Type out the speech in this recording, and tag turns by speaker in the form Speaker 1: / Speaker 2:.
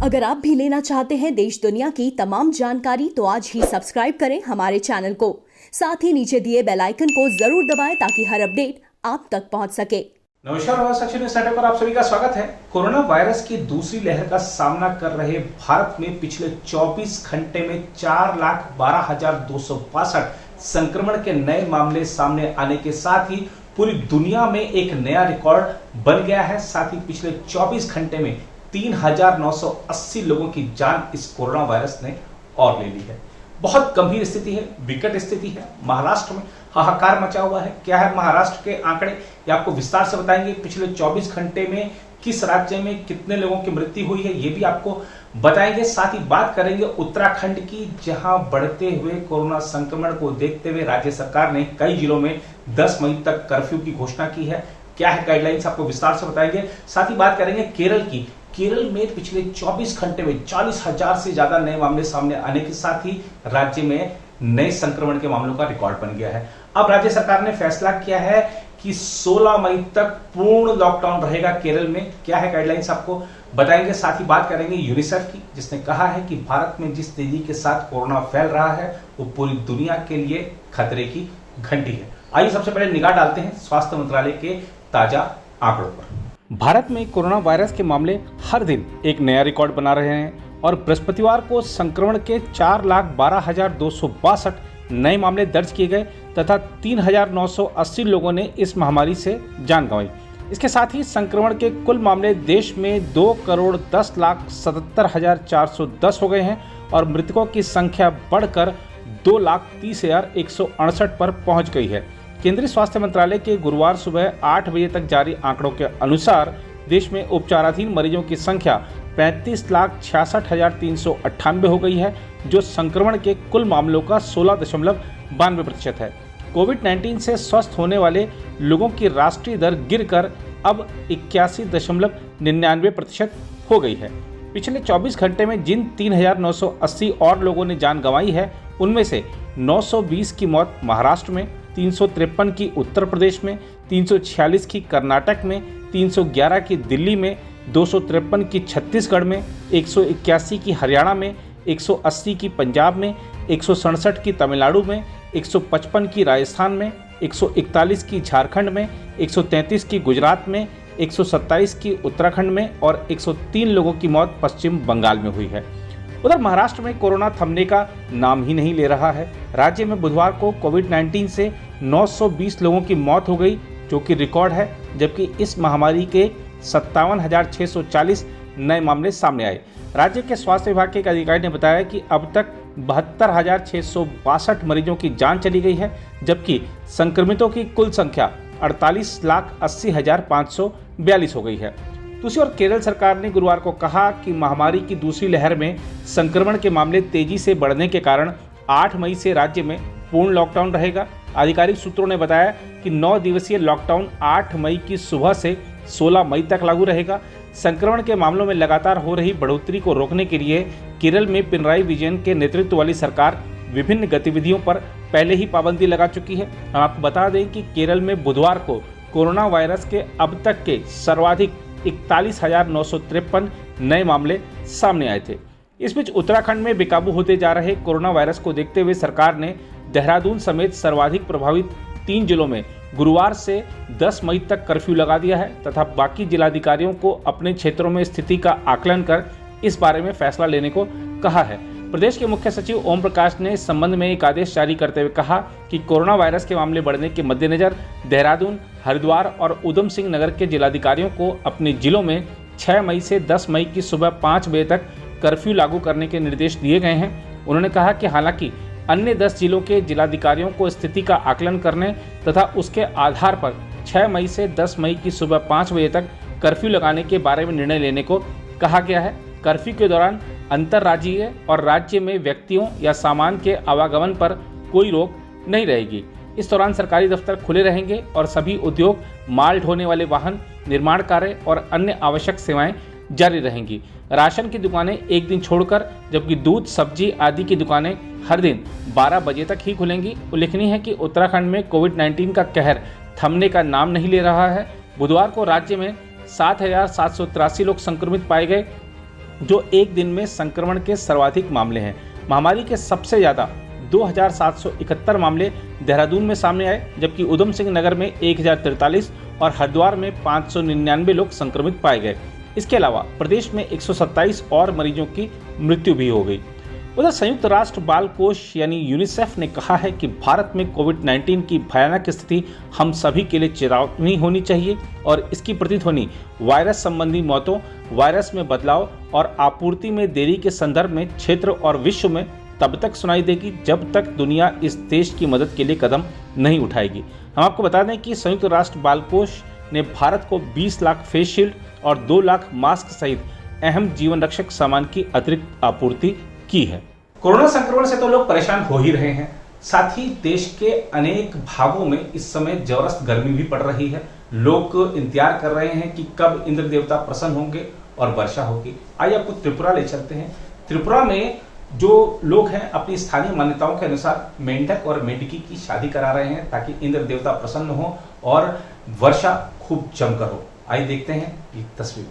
Speaker 1: अगर आप भी लेना चाहते हैं देश दुनिया की तमाम जानकारी तो आज ही सब्सक्राइब करें हमारे चैनल को। साथ ही नीचे दिए बेल आइकन को जरूर दबाएं ताकि हर अपडेट आप तक पहुंच सके।
Speaker 2: नमस्कार और सेक्शन न्यूज़ नेटवर्क पर आप सभी का स्वागत है। कोरोना वायरस की दूसरी लहर का सामना कर रहे भारत में पिछले 24 घंटे में 4,12,262 संक्रमण के नए मामले सामने आने के साथ ही पूरी दुनिया में एक नया रिकॉर्ड बन गया है। साथ ही पिछले 24 घंटे में 3,980 लोगों की जान इस कोरोना वायरस ने और ले ली है। बहुत गंभीर स्थिति है, विकट स्थिति है। महाराष्ट्र में हाहाकार मचा हुआ है। क्या है महाराष्ट्र के आंकड़े, ये आपको विस्तार से बताएंगे। पिछले 24 घंटे में किस राज्य में कितने लोगों की मृत्यु हुई है, ये भी आपको बताएंगे। साथ ही बात करेंगे उत्तराखंड की, जहां बढ़ते हुए कोरोना संक्रमण को देखते हुए राज्य सरकार ने कई जिलों में 10 मई तक कर्फ्यू की घोषणा की है। क्या है गाइडलाइंस, आपको विस्तार से बताएंगे। साथ ही बात करेंगे केरल की। केरल में पिछले 24 घंटे में 40,000 से ज्यादा नए मामले सामने आने के साथ ही राज्य में नए संक्रमण के मामलों का रिकॉर्ड बन गया है। अब राज्य सरकार ने फैसला किया है कि 16 मई तक पूर्ण लॉकडाउन रहेगा केरल में। क्या है गाइडलाइंस, आपको बताएंगे। साथ ही बात करेंगे यूनिसेफ की, जिसने कहा है कि भारत में जिस तेजी के साथ कोरोना फैल रहा है वो पूरी दुनिया के लिए खतरे की घंटी है। आइए सबसे पहले निगाह डालते हैं स्वास्थ्य मंत्रालय के ताजा आंकड़ों पर। भारत में कोरोना वायरस के मामले हर दिन एक नया रिकॉर्ड बना रहे हैं और बृहस्पतिवार को संक्रमण के 4,12,262 नए मामले दर्ज किए गए तथा 3,980 लोगों ने इस महामारी से जान गंवाई। इसके साथ ही संक्रमण के कुल मामले देश में 2,10,77,410 हो गए हैं और मृतकों की संख्या बढ़कर 2,30,168 पर पहुंच गई है। केंद्रीय स्वास्थ्य मंत्रालय के गुरुवार सुबह 8 बजे तक जारी आंकड़ों के अनुसार देश में उपचाराधीन मरीजों की संख्या 35,66,398 हो गई है, जो संक्रमण के कुल मामलों का 16.92% है। कोविड-19 से स्वस्थ होने वाले लोगों की राष्ट्रीय दर गिरकर अब 81.99% हो गई है। पिछले 24 घंटे में जिन 3,980 और लोगों ने जान गंवाई है, उनमें से 920 की मौत महाराष्ट्र में, 353 की उत्तर प्रदेश में, 346 की कर्नाटक में, 311 की दिल्ली में, 253 की छत्तीसगढ़ में, 181 की हरियाणा में, 180 की पंजाब में, 167 की तमिलनाडु में, 155 की राजस्थान में, 141 की झारखंड में, 133 की गुजरात में, 127 की उत्तराखंड में और 103 लोगों की मौत पश्चिम बंगाल में हुई है। उधर महाराष्ट्र में कोरोना थमने का नाम ही नहीं ले रहा है। राज्य में बुधवार को कोविड-19 से 920 लोगों की मौत हो गई, जो कि रिकॉर्ड है, जबकि इस महामारी के 57,640 नए मामले सामने आए। राज्य के स्वास्थ्य विभाग के एक अधिकारी ने बताया कि अब तक 72,662 मरीजों की जान चली गई है, जबकि संक्रमितों की कुल संख्या 48,80,542 हो गई है। दूसरी ओर केरल सरकार ने गुरुवार को कहा कि महामारी की दूसरी लहर में संक्रमण के मामले तेजी से बढ़ने के कारण 8 मई से राज्य में पूर्ण लॉकडाउन रहेगा। आधिकारिक सूत्रों ने बताया कि 9 दिवसीय लॉकडाउन 8 मई की सुबह से 16 मई तक लागू रहेगा। संक्रमण के मामलों में लगातार हो रही बढ़ोतरी को रोकने के लिए केरल में पिनराई विजयन के नेतृत्व वाली सरकार विभिन्न गतिविधियों पर पहले ही पाबंदी लगा चुकी है। हम आपको बता दें कि केरल में बुधवार को कोरोना वायरस के अब तक के सर्वाधिक 41,953 नए मामले सामने आए थे। इस बीच उत्तराखंड में बेकाबू होते जा रहे कोरोना वायरस को देखते हुए सरकार ने देहरादून समेत सर्वाधिक प्रभावित 3 जिलों में गुरुवार से 10 मई तक कर्फ्यू लगा दिया है तथा बाकी जिलाधिकारियों को अपने क्षेत्रों में स्थिति का आकलन कर इस बारे में फैसला लेने को कहा है। प्रदेश के मुख्य सचिव ओम प्रकाश ने इस संबंध में एक आदेश जारी करते हुए कहा कि कोरोना वायरस के मामले बढ़ने के मद्देनजर देहरादून, हरिद्वार और उधम सिंह नगर के जिलाधिकारियों को अपने जिलों में 6 मई से 10 मई की सुबह 5 बजे तक कर्फ्यू लागू करने के निर्देश दिए गए हैं। उन्होंने कहा कि हालांकि अन्य 10 जिलों के जिलाधिकारियों को स्थिति का आकलन करने तथा उसके आधार पर 6 मई से 10 मई की सुबह 5 बजे तक कर्फ्यू लगाने के बारे में निर्णय लेने को कहा गया है। कर्फ्यू के दौरान अंतर्राज्यीय और राज्य में व्यक्तियों या सामान के आवागमन पर कोई रोक नहीं रहेगी। इस दौरान सरकारी दफ्तर खुले रहेंगे और सभी उद्योग, माल ढोने वाले वाहन, निर्माण कार्य और अन्य आवश्यक सेवाएं जारी रहेंगी। राशन की दुकानें एक दिन छोड़कर, जबकि दूध, सब्जी आदि की दुकानें हर दिन 12 बजे तक ही खुलेंगी। उल्लेखनीय है कि उत्तराखंड में कोविड-19 का कहर थमने का नाम नहीं ले रहा है। बुधवार को राज्य में 7,783 लोग संक्रमित पाए गए, जो एक दिन में संक्रमण के सर्वाधिक मामले हैं। महामारी के सबसे ज़्यादा 2771 मामले देहरादून में सामने आए, जबकि उधम सिंह नगर में 1043 और हरिद्वार में 599 लोग संक्रमित पाए गए। इसके अलावा प्रदेश में 127 और मरीजों की मृत्यु भी हो गई। उधर संयुक्त राष्ट्र बाल कोष यानी यूनिसेफ ने कहा है कि भारत में कोविड-19 की भयानक स्थिति हम सभी के लिए चेतावनी होनी चाहिए और इसकी प्रतीत होनी वायरस संबंधी मौतों, वायरस में बदलाव और आपूर्ति में देरी के संदर्भ में क्षेत्र और विश्व में तब तक सुनाई देगी जब तक दुनिया इस देश की मदद के लिए कदम नहीं उठाएगी। हम आपको बता दें कि संयुक्त राष्ट्र बाल कोष ने भारत को 20 लाख फेस शील्ड और 2 लाख मास्क सहित अहम जीवन रक्षक सामान की अतिरिक्त आपूर्ति की है। कोरोना संक्रमण से तो लोग परेशान हो ही रहे हैं, साथ ही देश के अनेक भागों में इस समय जबरदस्त गर्मी भी पड़ रही है। लोग इंतजार कर रहे हैं कि कब इंद्र देवता प्रसन्न होंगे और वर्षा होगी। आइए आपको त्रिपुरा ले चलते हैं। त्रिपुरा में जो लोग हैं अपनी स्थानीय मान्यताओं के अनुसार मेंढक और मेंढकी की शादी करा रहे हैं ताकि इंद्र देवता प्रसन्न हो और वर्षा खूब जमकर हो। आइए देखते हैं ये तस्वीर।